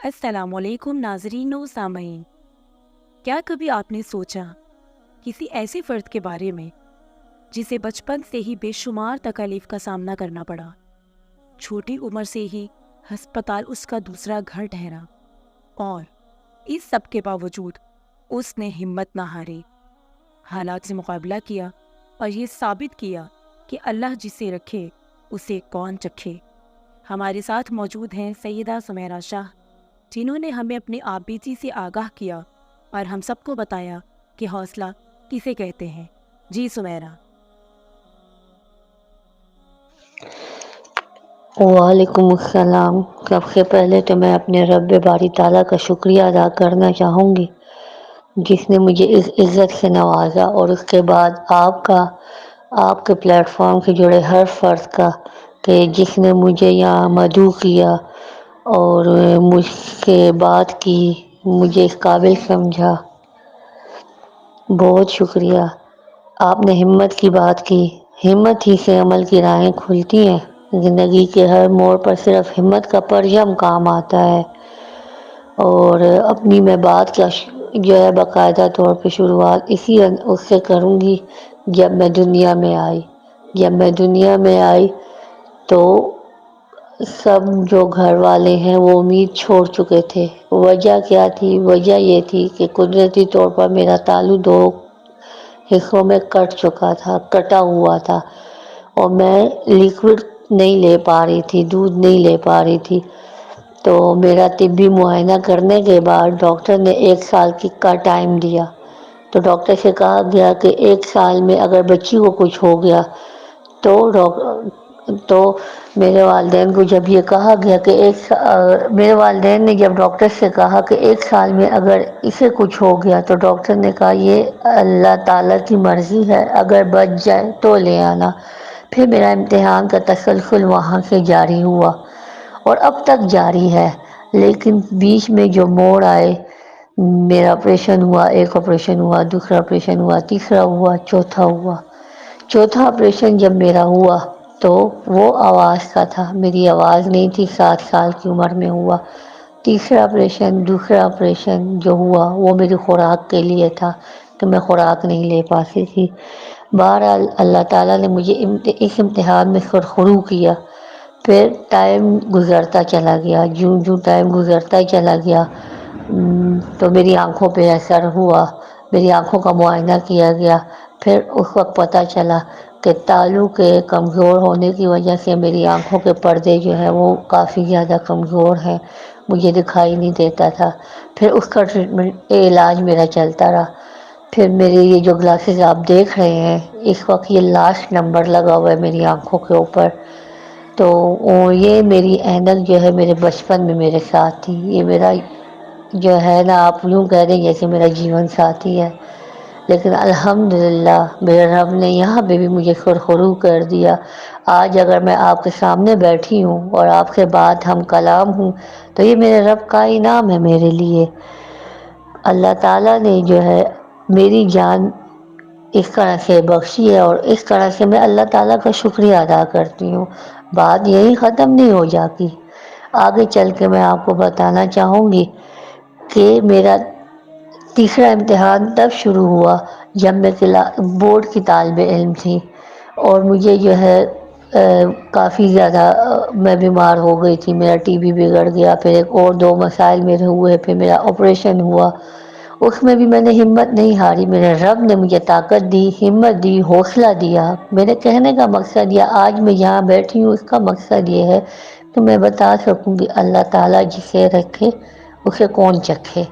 السلام علیکم ناظرین و سامعین. کیا کبھی آپ نے سوچا کسی ایسے فرد کے بارے میں جسے بچپن سے ہی بے شمار تکالیف کا سامنا کرنا پڑا؟ چھوٹی عمر سے ہی ہسپتال اس کا دوسرا گھر ٹھہرا، اور اس سب کے باوجود اس نے ہمت نہ ہاری، حالات سے مقابلہ کیا اور یہ ثابت کیا کہ اللہ جسے رکھے اسے کون چکھے. ہمارے ساتھ موجود ہیں سیدہ سمیرہ شاہ، جنہوں نے ہمیں اپنے آبیتی سے آگاہ کیا اور ہم سب کو بتایا کہ حوصلہ کسے کہتے ہیں. جی سمیرہ. وعلیکم السلام. سب سے پہلے تو میں اپنے رب باری تعالیٰ کا شکریہ ادا کرنا چاہوں گی جس نے مجھے اس عزت سے نوازا، اور اس کے بعد آپ کے پلیٹ فارم سے جڑے ہر فرد کا کہ جس نے مجھے یہاں مدعو کیا اور مجھ سے بات کی، مجھے اس قابل سمجھا. بہت شکریہ. آپ نے ہمت کی بات کی. ہمت ہی سے عمل کی راہیں کھلتی ہیں. زندگی کے ہر موڑ پر صرف ہمت کا پرچم کام آتا ہے. اور اپنی میں بات کا جو ہے باقاعدہ طور پہ شروعات اس سے کروں گی. جب میں دنیا میں آئی تو سب جو گھر والے ہیں وہ امید چھوڑ چکے تھے. وجہ کیا تھی؟ وجہ یہ تھی کہ قدرتی طور پر میرا تالو 2 حصوں میں کٹا ہوا تھا، اور میں لیکوڈ نہیں لے پا رہی تھی، دودھ نہیں لے پا رہی تھی. تو میرا طبی معائنہ کرنے کے بعد ڈاکٹر نے 1 سال کا ٹائم دیا. تو ڈاکٹر سے کہا گیا کہ 1 سال میں اگر بچی کو کچھ ہو گیا تو میرے والدین کو جب یہ کہا گیا کہ میرے والدین نے جب ڈاکٹر سے کہا کہ 1 سال میں اگر اسے کچھ ہو گیا، تو ڈاکٹر نے کہا یہ اللہ تعالیٰ کی مرضی ہے، اگر بچ جائے تو لے آنا. پھر میرا امتحان کا تسلسل وہاں سے جاری ہوا اور اب تک جاری ہے. لیکن بیچ میں جو موڑ آئے، میرا آپریشن ہوا، 1 آپریشن ہوا، دوسرا آپریشن ہوا، تیسرا ہوا، چوتھا ہوا. چوتھا آپریشن جب میرا ہوا تو وہ آواز کا تھا، میری آواز نہیں تھی. 7 سال کی عمر میں ہوا. دوسرا آپریشن جو ہوا وہ میری خوراک کے لیے تھا کہ میں خوراک نہیں لے پاتی تھی. بہرحال اللہ تعالیٰ نے مجھے اس امتحان میں سرخرو کیا. پھر ٹائم گزرتا چلا گیا. جوں ٹائم گزرتا چلا گیا تو میری آنکھوں پہ اثر ہوا. میری آنکھوں کا معائنہ کیا گیا. پھر اس وقت پتہ چلا کہ تالو کے کمزور ہونے کی وجہ سے میری آنکھوں کے پردے جو ہے وہ کافی زیادہ کمزور ہیں، مجھے دکھائی نہیں دیتا تھا. پھر اس کا علاج میرا چلتا رہا. پھر میرے یہ جو گلاسز آپ دیکھ رہے ہیں اس وقت یہ لاسٹ نمبر لگا ہوا ہے میری آنکھوں کے اوپر. تو یہ میری اینک جو ہے میرے بچپن میں میرے ساتھ تھی. یہ میرا جو ہے نا، آپ یوں کہہ دیں جیسے میرا جیون ساتھی ہے. لیکن الحمدللہ میرے رب نے یہاں پہ بھی مجھے سرخرو کر دیا. آج اگر میں آپ کے سامنے بیٹھی ہوں اور آپ کے بات ہم کلام ہوں تو یہ میرے رب کا انعام ہے میرے لیے. اللہ تعالیٰ نے جو ہے میری جان اس طرح سے بخشی ہے، اور اس طرح سے میں اللہ تعالیٰ کا شکریہ ادا کرتی ہوں. بات یہی ختم نہیں ہو جاتی. آگے چل کے میں آپ کو بتانا چاہوں گی کہ میرا تیسرا امتحان تب شروع ہوا جب میں بورڈ کی طالب علم تھی، اور مجھے جو ہے کافی زیادہ میں بیمار ہو گئی تھی. میرا ٹی بی بگڑ گیا. پھر ایک اور 2 مسائل میرے ہوئے. پھر میرا آپریشن ہوا. اس میں بھی میں نے ہمت نہیں ہاری. میرے رب نے مجھے طاقت دی، ہمت دی، حوصلہ دیا. میرے کہنے کا مقصد یہ آج میں یہاں بیٹھی ہوں، اس کا مقصد یہ ہے کہ میں بتا سکوں کہ اللہ تعالیٰ جسے رکھے اسے کون چکھے.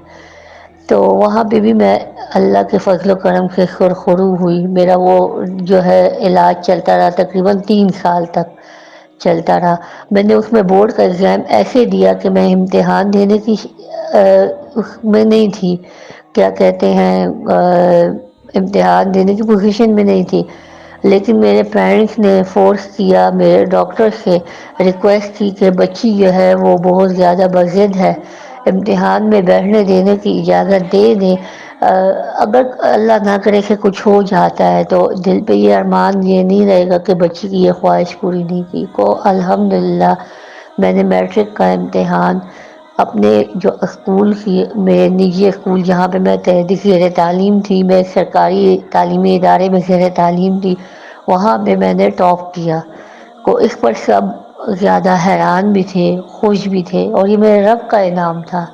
تو وہاں پہ بھی میں اللہ کے فضل و کرم سے سرخرو ہوئی. میرا وہ جو ہے علاج چلتا رہا، تقریباً 3 سال تک چلتا رہا. میں نے اس میں بورڈ کا ایگزام ایسے دیا کہ میں امتحان دینے کی اس میں نہیں تھی، کیا کہتے ہیں، امتحان دینے کی پوزیشن میں نہیں تھی. لیکن میرے پیرنٹس نے فورس کیا، میرے ڈاکٹر سے ریکویسٹ کی کہ بچی جو ہے وہ بہت زیادہ بضد ہے، امتحان میں بیٹھنے دینے کی اجازت دے دیں. اگر اللہ نہ کرے کہ کچھ ہو جاتا ہے تو دل پہ یہ ارمان یہ نہیں رہے گا کہ بچی کی یہ خواہش پوری نہیں کی. کو الحمدللہ میں نے میٹرک کا امتحان اپنے جو اسکول کی میں نجی اسکول جہاں پہ میں زیر تعلیم تھی، میں سرکاری تعلیمی ادارے میں زیر تعلیم تھی، وہاں پہ میں نے ٹاپ کیا۔ کو اس پر سب زیادہ حیران بھی تھے، خوش بھی تھے، اور یہ میرے رب کا انعام تھا۔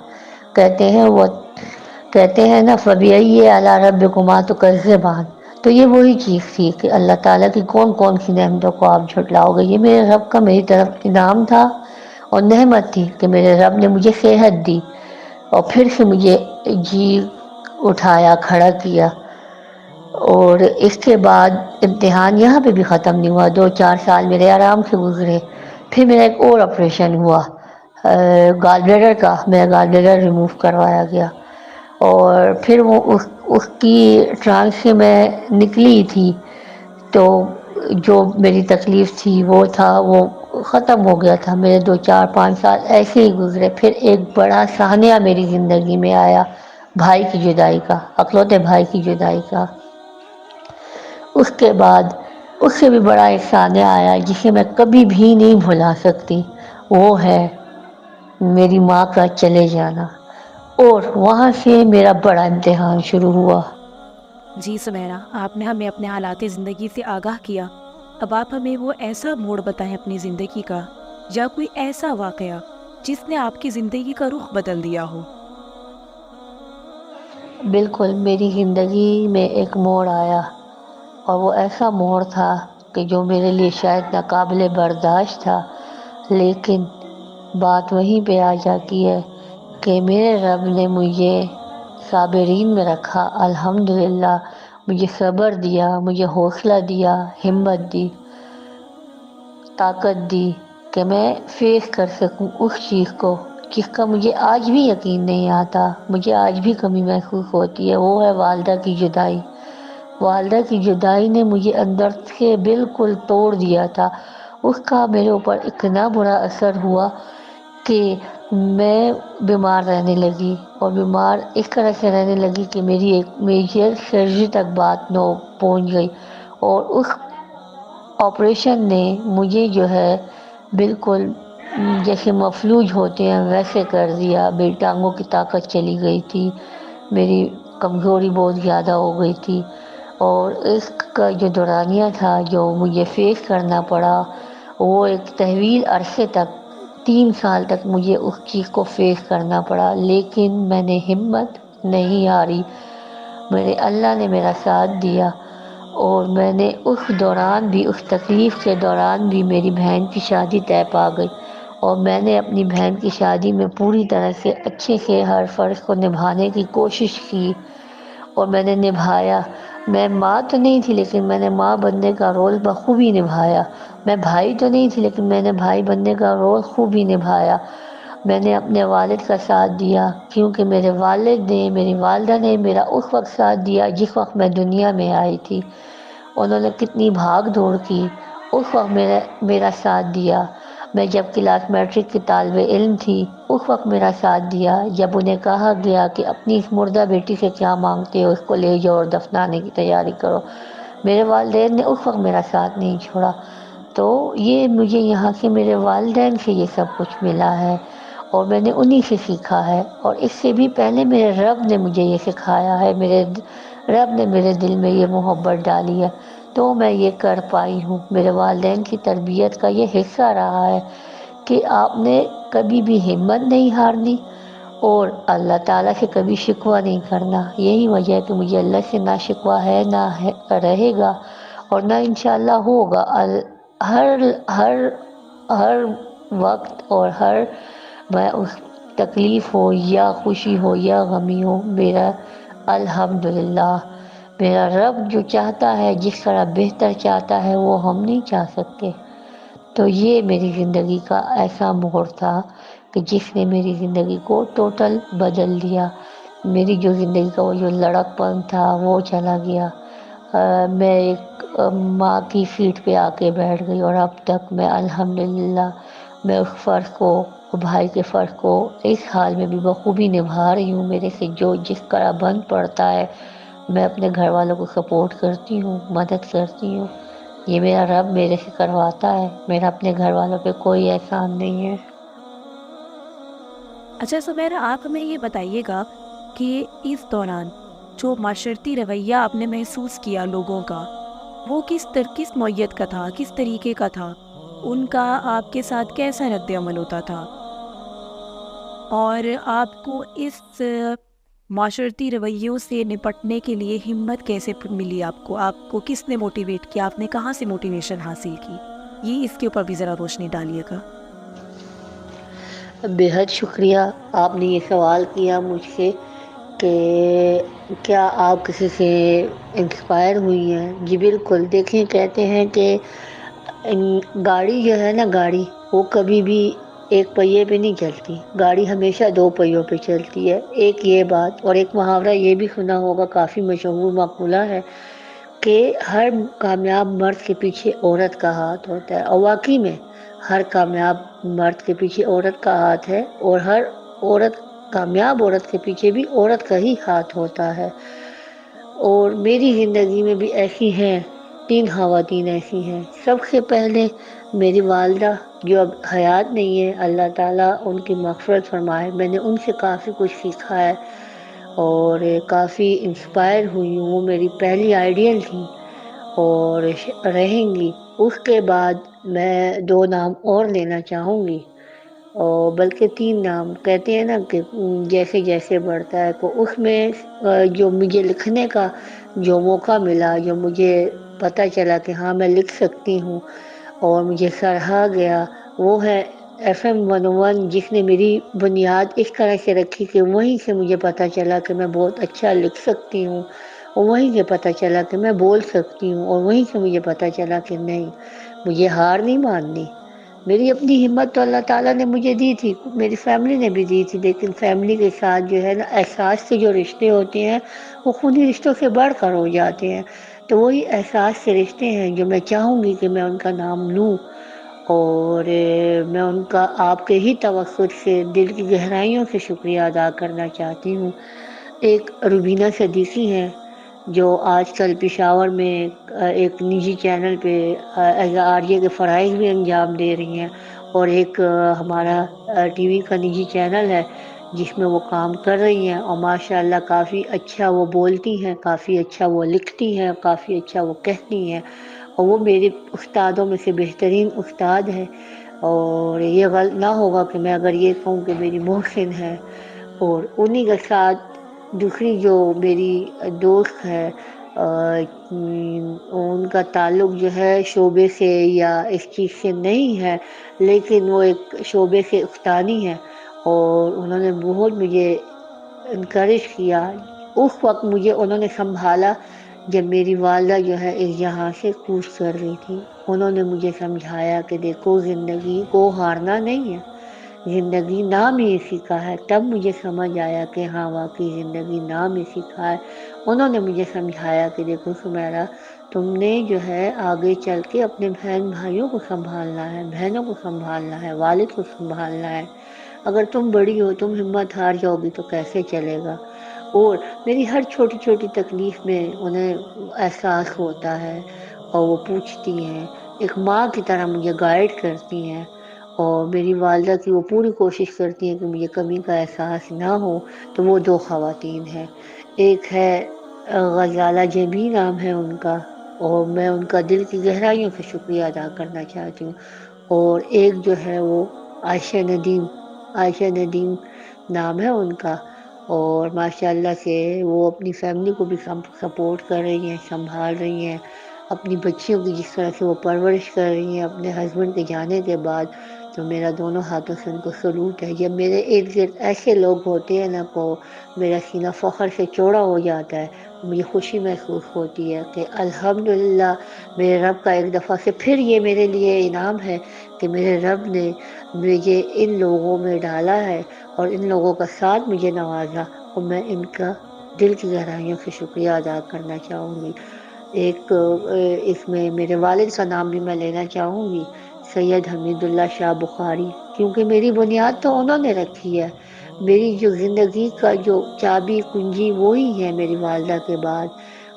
کہتے ہیں نا فَبِأَيِّ آلَاءِ رَبِّكُمَا تُكَذِّبَانِ، تو یہ وہی چیز تھی کہ اللہ تعالیٰ کی کون کون سی نعمتوں کو آپ جھٹلاؤ گے۔ یہ میرے رب کا میری طرف انعام تھا اور نعمت تھی کہ میرے رب نے مجھے صحت دی اور پھر سے مجھے جی اٹھایا، کھڑا کیا۔ اور اس کے بعد امتحان یہاں پہ بھی ختم نہیں ہوا، 2-4 سال میرے آرام سے گزرے۔ پھر میرا ایک اور آپریشن ہوا گال بلیڈر کا، میرا گال بلیڈر ریموو کروایا گیا، اور پھر وہ اس کی ٹرانس سے میں نکلی تھی تو جو میری تکلیف تھی وہ ختم ہو گیا تھا۔ میرے 2-4-5 سال ایسے ہی گزرے۔ پھر ایک بڑا سانحہ میری زندگی میں آیا، بھائی کی جدائی کا، اکلوتے بھائی کی جدائی کا۔ اس کے بعد اس سے بھی بڑا ایک سانحہ آیا جسے میں کبھی بھی نہیں بھلا سکتی، وہ ہے میری ماں کا چلے جانا، اور وہاں سے میرا بڑا امتحان شروع ہوا۔ جی سمیرہ، آپ نے ہمیں اپنے حالات زندگی سے آگاہ کیا۔ اب آپ ہمیں وہ ایسا موڑ بتائیں اپنی زندگی کا، یا کوئی ایسا واقعہ جس نے آپ کی زندگی کا رخ بدل دیا ہو۔ بالکل، میری زندگی میں ایک موڑ آیا، اور وہ ایسا موڑ تھا کہ جو میرے لیے شاید ناقابل برداشت تھا، لیکن بات وہیں پہ آ جاتی ہے کہ میرے رب نے مجھے صابرین میں رکھا، الحمدللہ مجھے صبر دیا، مجھے حوصلہ دیا، ہمت دی، طاقت دی کہ میں فیس کر سکوں اس چیز کو جس کا مجھے آج بھی یقین نہیں آتا، مجھے آج بھی کمی محسوس ہوتی ہے۔ وہ ہے والدہ کی جدائی۔ والدہ کی جدائی نے مجھے اندر سے بالکل توڑ دیا تھا۔ اس کا میرے اوپر اتنا برا اثر ہوا کہ میں بیمار رہنے لگی، اور بیمار اس طرح سے رہنے لگی کہ میری ایک میجر سرجری تک بات نو پہنچ گئی، اور اس آپریشن نے مجھے جو ہے بالکل جیسے مفلوج ہوتے ہیں ویسے کر دیا۔ میری ٹانگوں کی طاقت چلی گئی تھی، میری کمزوری بہت زیادہ ہو گئی تھی، اور اس کا جو دورانیہ تھا جو مجھے فیس کرنا پڑا، وہ ایک طویل عرصے تک 3 سال تک مجھے اس چیز کو فیس کرنا پڑا، لیکن میں نے ہمت نہیں ہاری۔ میرے اللہ نے میرا ساتھ دیا، اور میں نے اس دوران بھی، اس تکلیف کے دوران بھی میری بہن کی شادی طے پا گئی، اور میں نے اپنی بہن کی شادی میں پوری طرح سے اچھے سے ہر فرض کو نبھانے کی کوشش کی، اور میں نے نبھایا۔ میں ماں تو نہیں تھی لیکن میں نے ماں بننے کا رول بخوبی نبھایا۔ میں بھائی تو نہیں تھی لیکن میں نے بھائی بننے کا رول خوبی نبھایا۔ میں نے اپنے والد کا ساتھ دیا، کیونکہ میرے والد نے، میری والدہ نے میرا اس وقت ساتھ دیا جس وقت میں دنیا میں آئی تھی۔ انہوں نے کتنی بھاگ دوڑ کی، اس وقت میرا ساتھ دیا۔ میں جب کلاس میٹرک کی طالب علم تھی اس وقت میرا ساتھ دیا۔ جب انہیں کہا گیا کہ اپنی اس مردہ بیٹی سے کیا مانگتے ہو، اس کو لے جاؤ اور دفنانے کی تیاری کرو، میرے والدین نے اس وقت میرا ساتھ نہیں چھوڑا۔ تو یہ مجھے یہاں سے میرے والدین سے یہ سب کچھ ملا ہے، اور میں نے انہی سے سیکھا ہے، اور اس سے بھی پہلے میرے رب نے مجھے یہ سکھایا ہے، میرے رب نے میرے دل میں یہ محبت ڈالی ہے، تو میں یہ کر پائی ہوں۔ میرے والدین کی تربیت کا یہ حصہ رہا ہے کہ آپ نے کبھی بھی ہمت نہیں ہارنی، اور اللہ تعالیٰ سے کبھی شکوہ نہیں کرنا۔ یہی وجہ ہے کہ مجھے اللہ سے نہ شکوہ ہے، نہ رہے گا، اور نہ انشاءاللہ ہوگا۔ ہر ہر ہر وقت اور ہر میں اس تکلیف ہو یا خوشی ہو یا غمی ہو، میرا الحمدللہ میرا رب جو چاہتا ہے، جس طرح بہتر چاہتا ہے، وہ ہم نہیں چاہ سکتے۔ تو یہ میری زندگی کا ایسا موڑ تھا کہ جس نے میری زندگی کو ٹوٹل بدل دیا۔ میری جو زندگی کا وہ جو لڑک پن تھا وہ چلا گیا۔ میں ایک ماں کی سیٹ پہ آ کے بیٹھ گئی، اور اب تک میں الحمدللہ میں اس فرض کو، بھائی کے فرض کو اس حال میں بھی بخوبی نبھا رہی ہوں۔ میرے سے جو جس طرح بن پڑتا ہے میں اپنے گھر والوں کو سپورٹ کرتی ہوں، مدد کرتی ہوں۔ یہ میرا رب میرے سے کرواتا ہے، میرا اپنے گھر والوں پہ کوئی احسان نہیں ہے۔ اچھا سمیرہ، آپ ہمیں یہ بتائیے گا کہ اس دوران جو معاشرتی رویہ آپ نے محسوس کیا لوگوں کا، وہ کس نوعیت کا تھا، کس طریقے کا تھا؟ ان کا آپ کے ساتھ کیسا رد عمل ہوتا تھا؟ اور آپ کو اس معاشرتی رویوں سے نپٹنے کے لیے ہمت کیسے ملی؟ آپ کو کس نے موٹیویٹ کیا؟ آپ نے کہاں سے موٹیویشن حاصل کی؟ یہ اس کے اوپر بھی ذرا روشنی ڈالیے گا۔ بےحد شکریہ آپ نے یہ سوال کیا مجھ سے کہ کیا آپ کسی سے انسپائر ہوئی ہیں۔ جی بالکل، دیکھیں کہتے ہیں کہ گاڑی جو ہے نا، گاڑی وہ کبھی بھی ایک پہیے پہ نہیں چلتی، گاڑی ہمیشہ دو پہیوں پہ چلتی ہے۔ ایک یہ بات، اور ایک محاورہ یہ بھی سنا ہوگا، کافی مشہور مقولہ ہے کہ ہر کامیاب مرد کے پیچھے عورت کا ہاتھ ہوتا ہے، اور واقعی میں ہر کامیاب مرد کے پیچھے عورت کا ہاتھ ہے، اور ہر کامیاب عورت کے پیچھے بھی عورت کا ہی ہاتھ ہوتا ہے۔ اور میری زندگی میں بھی ایسی ہیں 3 خواتین ایسی ہیں۔ سب سے پہلے میری والدہ جو اب حیات نہیں ہے، اللہ تعالیٰ ان کی مغفرت فرمائے، میں نے ان سے کافی کچھ سیکھا ہے اور کافی انسپائر ہوئی ہوں، وہ میری پہلی آئیڈیل تھیں اور رہیں گی۔ اس کے بعد میں 2 نام اور لینا چاہوں گی، اور بلکہ 3 نام۔ کہتے ہیں نا کہ جیسے جیسے بڑھتا ہے تو اس میں جو مجھے لکھنے کا جو موقع ملا، جو مجھے پتہ چلا کہ ہاں میں لکھ سکتی ہوں اور مجھے سراہا گیا، وہ ہے FM 101، جس نے میری بنیاد اس طرح سے رکھی کہ وہیں سے مجھے پتہ چلا کہ میں بہت اچھا لکھ سکتی ہوں، اور وہیں سے پتہ چلا کہ میں بول سکتی ہوں، اور وہیں سے مجھے پتہ چلا کہ نہیں، مجھے ہار نہیں ماننی۔ میری اپنی ہمت تو اللہ تعالیٰ نے مجھے دی تھی، میری فیملی نے بھی دی تھی، لیکن فیملی کے ساتھ جو ہے نا احساس سے جو رشتے ہوتے ہیں وہ خونی رشتوں سے بڑھ کر ہو جاتے ہیں، تو وہی احساس سے رشتے ہیں جو میں چاہوں گی کہ میں ان کا نام لوں، اور میں ان کا آپ کے ہی توسط سے دل کی گہرائیوں سے شکریہ ادا کرنا چاہتی ہوں۔ ایک روبینہ صدیقی ہیں جو آج کل پشاور میں ایک نجی چینل پہ آریہ کے فرائض بھی انجام دے رہی ہیں، اور ایک ہمارا ٹی وی کا نجی چینل ہے جس میں وہ کام کر رہی ہیں، اور ماشاء اللہ کافی اچھا وہ بولتی ہیں، کافی اچھا وہ لکھتی ہیں، کافی اچھا وہ کہتی ہیں، اور وہ میرے استادوں میں سے بہترین استاد ہے۔ اور یہ غلط نہ ہوگا کہ میں اگر یہ کہوں کہ میری محسن ہے۔ اور انہی کے ساتھ دوسری جو میری دوست ہے، ان کا تعلق جو ہے شعبے سے یا اس چیز سے نہیں ہے، لیکن وہ ایک شعبے سے استانی ہے، اور انہوں نے بہت مجھے انکریج کیا۔ اس وقت مجھے انہوں نے سنبھالا جب میری والدہ جو ہے اس جہاں سے کوچ کر رہی تھی۔ انہوں نے مجھے سمجھایا کہ دیکھو زندگی کو ہارنا نہیں ہے، زندگی نام ہی اسی کا ہے۔ تب مجھے سمجھ آیا کہ ہاں واقعی زندگی نام اسی کا ہے۔ انہوں نے مجھے سمجھایا کہ دیکھو سمیرہ، تم نے جو ہے آگے چل کے اپنے بہن بھائیوں کو سنبھالنا ہے، بہنوں کو سنبھالنا ہے، والد کو سنبھالنا ہے۔ اگر تم بڑی ہو، تم ہمت ہار جاؤ گی تو کیسے چلے گا؟ اور میری ہر چھوٹی چھوٹی تکلیف میں انہیں احساس ہوتا ہے، اور وہ پوچھتی ہیں، ایک ماں کی طرح مجھے گائیڈ کرتی ہیں، اور میری والدہ کی وہ پوری کوشش کرتی ہیں کہ مجھے کمی کا احساس نہ ہو۔ تو وہ 2 خواتین ہیں، ایک ہے غزالہ جبی نام ہے ان کا، اور میں ان کا دل کی گہرائیوں سے شکریہ ادا کرنا چاہتی ہوں، اور ایک جو ہے وہ عائشہ ندیم نام ہے ان کا، اور ماشاء اللہ سے وہ اپنی فیملی کو بھی سپورٹ کر رہی ہیں، سنبھال رہی ہیں، اپنی بچیوں کی جس طرح سے وہ پرورش کر رہی ہیں اپنے ہسبینڈ کے جانے کے بعد، تو میرا دونوں ہاتھوں سے ان کو سلوٹ ہے۔ جب میرے ارد گرد ایسے لوگ ہوتے ہیں نا تو میرا سینہ فخر سے چوڑا ہو جاتا ہے، مجھے خوشی محسوس ہوتی ہے کہ الحمدللہ میرے رب کا ایک دفعہ سے پھر یہ میرے لیے انعام ہے کہ میرے رب نے مجھے ان لوگوں میں ڈالا ہے اور ان لوگوں کا ساتھ مجھے نوازا، اور میں ان کا دل کی گہرائیوں سے شکریہ ادا کرنا چاہوں گی۔ ایک اس میں میرے والد کا نام بھی میں لینا چاہوں گی، سید حمید اللہ شاہ بخاری، کیونکہ میری بنیاد تو انہوں نے رکھی ہے۔ میری جو زندگی کا جو چابی کنجی وہی ہے میری والدہ کے بعد،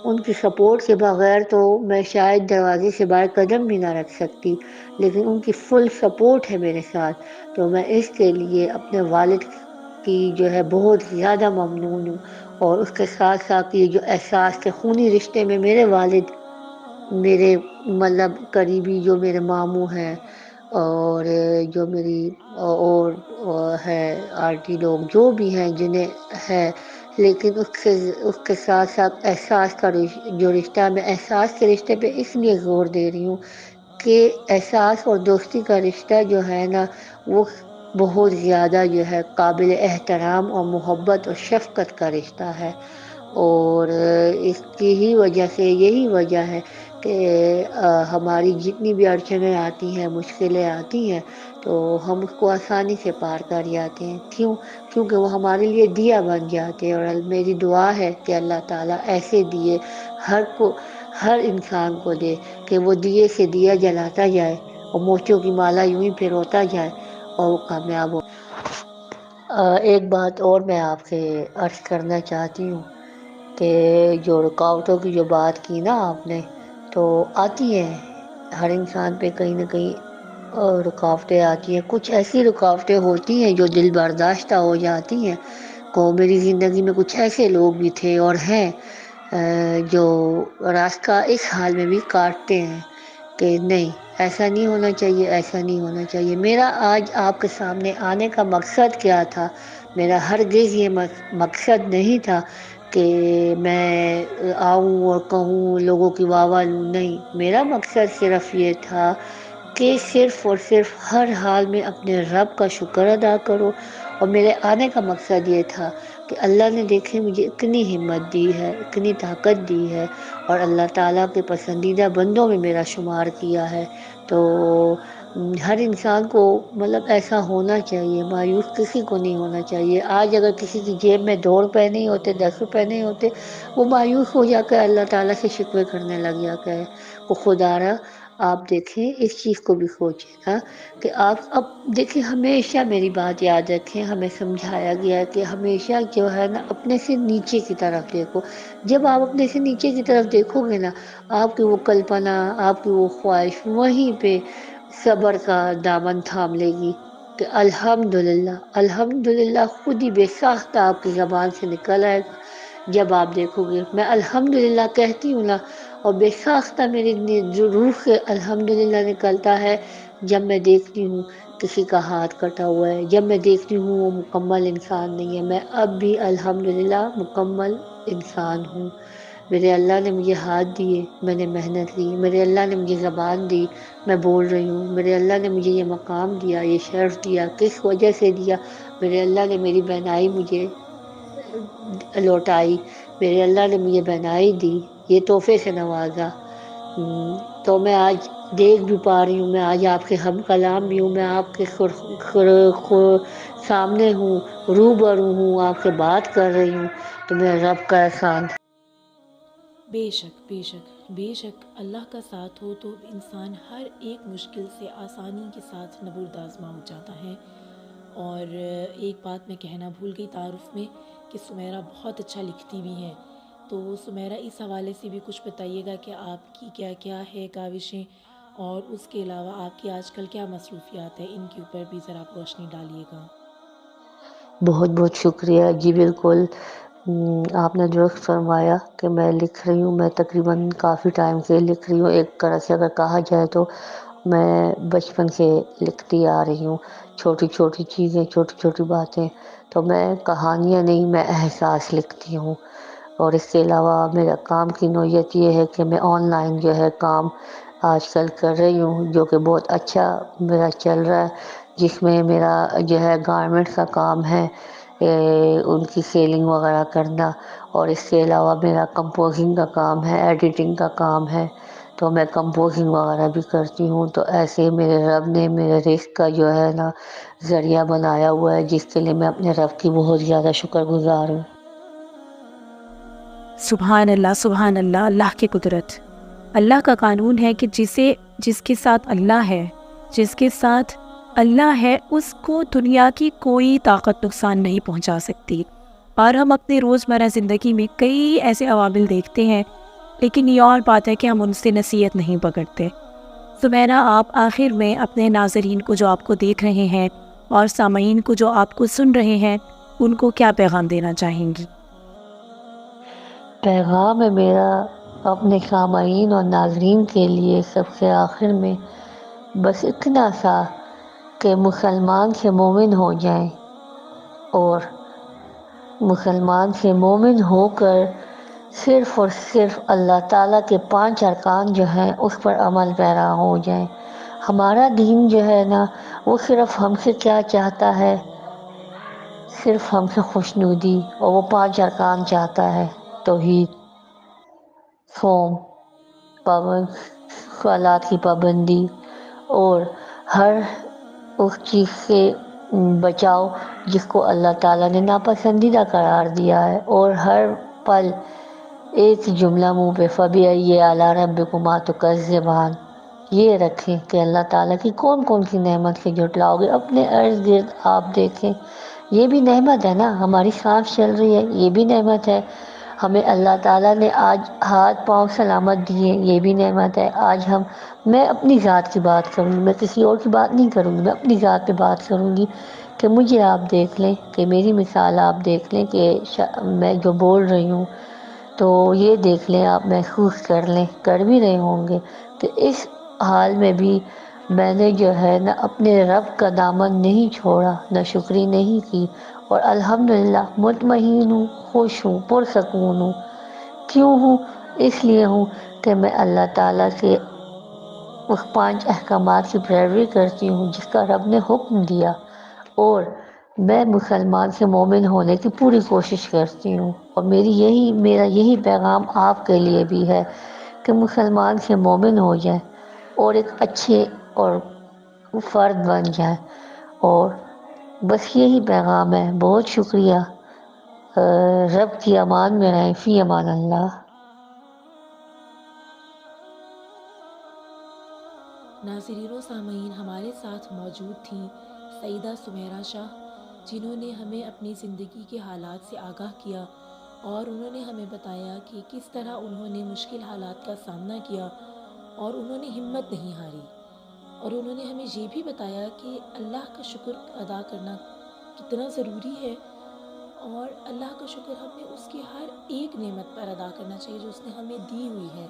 ان کی سپورٹ کے بغیر تو میں شاید دروازے سے باہر قدم بھی نہ رکھ سکتی، لیکن ان کی فل سپورٹ ہے میرے ساتھ، تو میں اس کے لیے اپنے والد کی جو ہے بہت زیادہ ممنون ہوں، اور اس کے ساتھ ساتھ یہ جو احساس کے خونی رشتے میں میرے والد، میرے مطلب قریبی جو میرے ماموں ہیں، اور جو میری اور ہے آنٹی لوگ جو بھی ہیں جنہیں ہے، لیکن اس کے ساتھ ساتھ احساس کا جو رشتہ ہے، میں احساس کے رشتے پہ اس لیے زور دے رہی ہوں کہ احساس اور دوستی کا رشتہ جو ہے نا، وہ بہت زیادہ جو ہے قابل احترام اور محبت اور شفقت کا رشتہ ہے، اور اس کی ہی وجہ سے، یہی وجہ ہے کہ ہماری جتنی بھی اڑچنیں آتی ہیں، مشکلیں آتی ہیں، تو ہم اس کو آسانی سے پار کر جاتے ہیں۔ کیونکہ وہ ہمارے لیے دیا بن جاتے ہیں، اور میری دعا ہے کہ اللہ تعالیٰ ایسے دیے ہر انسان کو دے کہ وہ دیے سے دیا جلاتا جائے اور موچوں کی مالا یوں ہی پھروتا جائے اور وہ کامیاب ہو۔ ایک بات اور میں آپ سے عرض کرنا چاہتی ہوں کہ جو رکاوٹوں کی جو بات کی نا آپ نے، تو آتی ہیں ہر انسان پہ کہیں نہ کہیں رکاوٹیں آتی ہیں، کچھ ایسی رکاوٹیں ہوتی ہیں جو دل برداشتہ ہو جاتی ہیں۔ کو میری زندگی میں کچھ ایسے لوگ بھی تھے اور ہیں جو راستہ اس حال میں بھی کاٹتے ہیں کہ نہیں، ایسا نہیں ہونا چاہیے، ایسا نہیں ہونا چاہیے۔ میرا آج آپ کے سامنے آنے کا مقصد کیا تھا؟ میرا ہرگز یہ مقصد نہیں تھا کہ میں آؤں اور کہوں لوگوں کی واہ واہ لوں، نہیں، میرا مقصد صرف یہ تھا کہ صرف اور صرف ہر حال میں اپنے رب کا شکر ادا کرو، اور میرے آنے کا مقصد یہ تھا کہ اللہ نے دیکھے مجھے اتنی ہمت دی ہے، اتنی طاقت دی ہے، اور اللہ تعالیٰ کے پسندیدہ بندوں میں میرا شمار کیا ہے، تو ہر انسان کو مطلب ایسا ہونا چاہیے، مایوس کسی کو نہیں ہونا چاہیے۔ آج اگر کسی کی جیب میں 2 روپے نہیں ہوتے، 10 روپے نہیں ہوتے، وہ مایوس ہو جا کر اللہ تعالیٰ سے شکوے کرنے لگ جاتا ہے۔ وہ خدا را آپ دیکھیں، اس چیز کو بھی سوچیں نا کہ آپ اب دیکھیں، ہمیشہ میری بات یاد رکھیں، ہمیں سمجھایا گیا ہے کہ ہمیشہ جو ہے نا اپنے سے نیچے کی طرف دیکھو۔ جب آپ اپنے سے نیچے کی طرف دیکھو گے نا، آپ کی وہ کلپنا، آپ کی وہ خواہش وہیں پہ صبر کا دامن تھام لے گی کہ الحمدللہ، الحمدللہ خود ہی بے ساختہ آپ کی زبان سے نکل آئے گا۔ جب آپ دیکھو گے میں الحمدللہ کہتی ہوں نا، اور بے ساختہ میری روح سے الحمدللہ نکلتا ہے جب میں دیکھتی ہوں کسی کا ہاتھ کٹا ہوا ہے، جب میں دیکھتی ہوں وہ مکمل انسان نہیں ہے۔ میں اب بھی الحمدللہ مکمل انسان ہوں۔ میرے اللہ نے مجھے ہاتھ دیے، میں نے محنت کی، میرے اللہ نے مجھے زبان دی، میں بول رہی ہوں، میرے اللہ نے مجھے یہ مقام دیا، یہ شرف دیا، کس وجہ سے دیا؟ میرے اللہ نے میری بہنائی مجھے لوٹائی، میرے اللہ نے مجھے بہنائی دی، یہ تحفے سے نوازا۔ تو میں آج دیکھ بھی پا رہی ہوں، میں آج آپ کے ہم کلام بھی ہوں، میں آپ کے سامنے ہوں، روبرو ہوں، آپ سے بات کر رہی ہوں، تو میرے رب کا احسان۔ بے شک بے شک بے شک، اللہ کا ساتھ ہو تو انسان ہر ایک مشکل سے آسانی کے ساتھ نبرد آزما ہو جاتا ہے۔ اور ایک بات میں کہنا بھول گئی تعارف میں کہ سمیرہ بہت اچھا لکھتی بھی ہیں، تو سمیرہ اس حوالے سے بھی کچھ بتائیے گا کہ آپ کی کیا کیا ہے کاوشیں، اور اس کے علاوہ آپ کی آج کل کیا مصروفیات ہیں، ان کے اوپر بھی ذرا آپ روشنی ڈالیے گا۔ بہت بہت شکریہ جی، بالکل آپ نے درست فرمایا کہ میں لکھ رہی ہوں، میں تقریباً کافی ٹائم سے لکھ رہی ہوں، ایک طرح سے اگر کہا جائے تو میں بچپن سے لکھتی آ رہی ہوں، چھوٹی چھوٹی چیزیں، چھوٹی چھوٹی باتیں، تو میں کہانیاں نہیں، میں احساس لکھتی ہوں۔ اور اس کے علاوہ میرا کام کی نوعیت یہ ہے کہ میں آن لائن جو ہے کام آج کل کر رہی ہوں، جو کہ بہت اچھا میرا چل رہا ہے، جس میں میرا جو ہے گارمنٹ کا کام ہے، ان کی سیلنگ وغیرہ کرنا، اور اس کے علاوہ میرا کمپوزنگ کا کام ہے، ایڈیٹنگ کا کام ہے، تو میں کمپوزنگ وغیرہ بھی کرتی ہوں۔ تو ایسے میرے رب نے میرے رزق کا جو ہے نا ذریعہ بنایا ہوا ہے، جس کے لیے میں اپنے رب کی بہت زیادہ شکر گزار ہوں۔ سبحان اللہ سبحان اللہ، اللہ کی قدرت، اللہ کا قانون ہے کہ جس کے ساتھ اللہ ہے، جس کے ساتھ اللہ ہے، اس کو دنیا کی کوئی طاقت نقصان نہیں پہنچا سکتی۔ اور ہم اپنی روزمرہ زندگی میں کئی ایسے عوامل دیکھتے ہیں، لیکن یہ اور بات ہے کہ ہم ان سے نصیحت نہیں پکڑتے۔ سمیرہ، آپ آخر میں اپنے ناظرین کو جو آپ کو دیکھ رہے ہیں اور سامعین کو جو آپ کو سن رہے ہیں، ان کو کیا پیغام دینا چاہیں گی؟ پیغام ہے میرا اپنے سامعین اور ناظرین کے لیے سب سے آخر میں بس اتنا سا کہ مسلمان سے مومن ہو جائیں، اور مسلمان سے مومن ہو کر صرف اور صرف اللہ تعالیٰ کے 5 ارکان جو ہیں اس پر عمل پیرا ہو جائیں۔ ہمارا دین جو ہے نا وہ صرف ہم سے کیا چاہتا ہے، صرف ہم سے خوشنودی، اور وہ 5 ارکان چاہتا ہے: توحید، صوم، پابند صلوات کی پابندی، اور ہر اس چیز سے بچاؤ جس کو اللہ تعالیٰ نے ناپسندیدہ قرار دیا ہے، اور ہر پل ایک جملہ منہ پہ فَبِأَيِّ آلَاءِ رَبِّكُمَا تُكَذِّبَانِ، یہ رکھیں کہ اللہ تعالیٰ کی کون کون سی نعمت سے جھٹلاؤ گے۔ اپنے ارد گرد آپ دیکھیں، یہ بھی نعمت ہے نا، ہماری سانس چل رہی ہے، یہ بھی نعمت ہے۔ ہمیں اللہ تعالیٰ نے آج ہاتھ پاؤں سلامت دیے، یہ بھی نعمت ہے۔ آج میں اپنی ذات کی بات کروں گی، میں کسی اور کی بات نہیں کروں گی، میں اپنی ذات پہ بات کروں گی کہ مجھے آپ دیکھ لیں، کہ میری مثال آپ دیکھ لیں، کہ میں جو بول رہی ہوں تو یہ دیکھ لیں، آپ محسوس کر لیں، کر بھی رہے ہوں گے کہ اس حال میں بھی میں نے جو ہے نہ اپنے رب کا دامن نہیں چھوڑا، نہ شکری نہیں کی، اور الحمدللہ مطمئن ہوں، خوش ہوں، پرسکون ہوں۔ کیوں ہوں؟ اس لیے ہوں کہ میں اللہ تعالیٰ سے اس 5 احکامات کی پیروی کرتی ہوں جس کا رب نے حکم دیا، اور میں مسلمان سے مومن ہونے کی پوری کوشش کرتی ہوں۔ اور میرا یہی پیغام آپ کے لیے بھی ہے کہ مسلمان سے مومن ہو جائیں اور ایک اچھے اور فرد بن جائیں، اور بس یہی پیغام ہے۔ بہت شکریہ۔ رب کی امان میں رہیں، فی امان اللہ۔ ناظرین و سامعین، ہمارے ساتھ موجود تھیں سیدہ سمیرہ شاہ، جنہوں نے ہمیں اپنی زندگی کے حالات سے آگاہ کیا، اور انہوں نے ہمیں بتایا کہ کس طرح انہوں نے مشکل حالات کا سامنا کیا اور انہوں نے ہمت نہیں ہاری، اور انہوں نے ہمیں یہ بھی بتایا کہ اللہ کا شکر ادا کرنا کتنا ضروری ہے، اور اللہ کا شکر ہمیں اس کی ہر ایک نعمت پر ادا کرنا چاہیے جو اس نے ہمیں دی ہوئی ہے،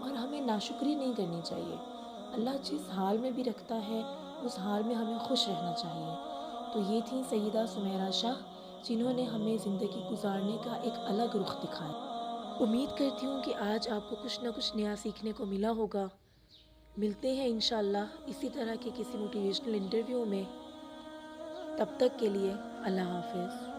اور ہمیں ناشکری نہیں کرنی چاہیے۔ اللہ جس حال میں بھی رکھتا ہے اس حال میں ہمیں خوش رہنا چاہیے۔ تو یہ تھیں سیدہ سمیرہ شاہ، جنہوں نے ہمیں زندگی گزارنے کا ایک الگ رخ دکھایا۔ امید کرتی ہوں کہ آج آپ کو کچھ نہ کچھ نیا سیکھنے کو ملا ہوگا۔ ملتے ہیں انشاءاللہ اسی طرح کے کسی موٹیویشنل انٹرویو میں۔ تب تک کے لیے اللہ حافظ۔